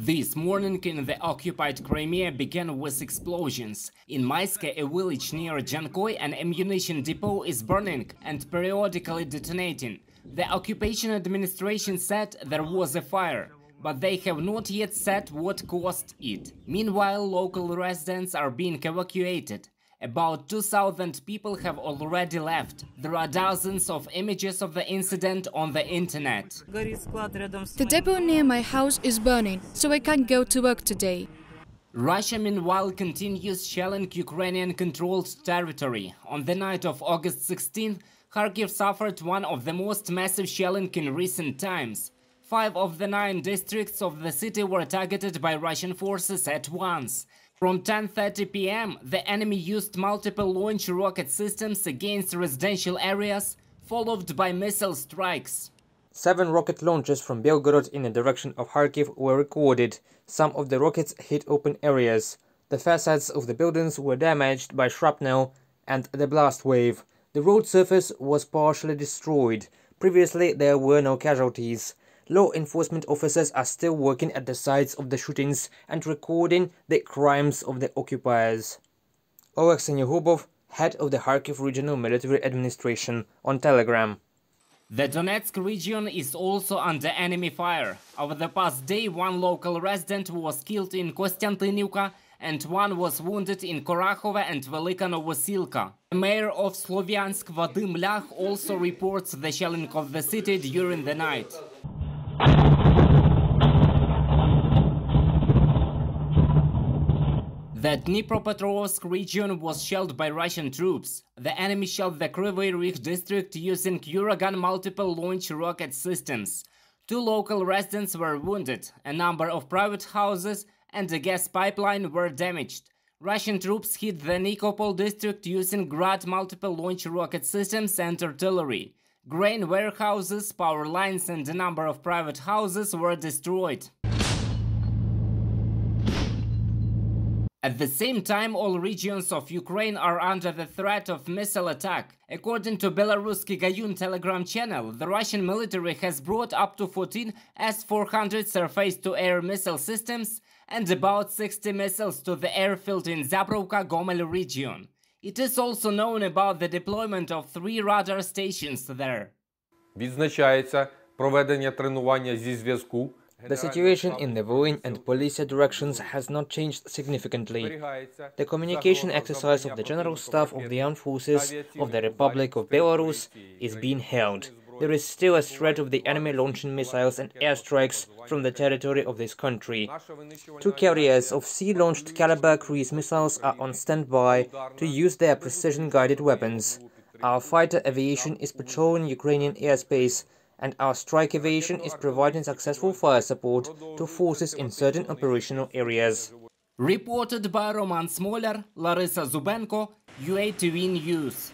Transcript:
This morning in the occupied Crimea began with explosions. In Mayske, a village near Dzankoy, an ammunition depot is burning and periodically detonating. The occupation administration said there was a fire, but they have not yet said what caused it. Meanwhile, local residents are being evacuated. About 2,000 people have already left. There are dozens of images of the incident on the internet. The depot near my house is burning, so I can't go to work today. Russia, meanwhile, continues shelling Ukrainian-controlled territory. On the night of August 16th, Kharkiv suffered one of the most massive shelling in recent times. 5 of the 9 districts of the city were targeted by Russian forces at once. From 10:30 p.m., the enemy used multiple launch rocket systems against residential areas, followed by missile strikes. 7 rocket launches from Belgorod in the direction of Kharkiv were recorded. Some of the rockets hit open areas. The facades of the buildings were damaged by shrapnel and the blast wave. The road surface was partially destroyed. Previously, there were no casualties. Law enforcement officers are still working at the sites of the shootings and recording the crimes of the occupiers. Oleksiy Hubov, head of the Kharkiv Regional Military Administration, on Telegram. The Donetsk region is also under enemy fire. Over the past day, 1 local resident was killed in Kostiantynivka and 1 was wounded in Korakhove and Velika Novosilka. The mayor of Slovyansk, Vadim Lyakh, also reports the shelling of the city during the night. The Dnipropetrovsk region was shelled by Russian troops. The enemy shelled the Kryvyi Rih district using Uragan multiple launch rocket systems. 2 local residents were wounded, a number of private houses and a gas pipeline were damaged. Russian troops hit the Nikopol district using Grad multiple launch rocket systems and artillery. Grain warehouses, power lines and a number of private houses were destroyed. At the same time, all regions of Ukraine are under the threat of missile attack. According to Belaruski Gayun Telegram channel, the Russian military has brought up to 14 S-400 surface-to-air missile systems and about 60 missiles to the airfield in Zabrovka-Gomel region. It is also known about the deployment of 3 radar stations there. Відзначається проведення тренування зі зв'язку. The situation in the Volyn and Polisia directions has not changed significantly. The communication exercise of the General Staff of the Armed Forces of the Republic of Belarus is being held. There is still a threat of the enemy launching missiles and airstrikes from the territory of this country. 2 carriers of sea-launched Caliber cruise missiles are on standby to use their precision-guided weapons. Our fighter aviation is patrolling Ukrainian airspace, and our strike aviation is providing successful fire support to forces in certain operational areas. Reported by Roman Smoler, Larisa Zubenko, UATV News.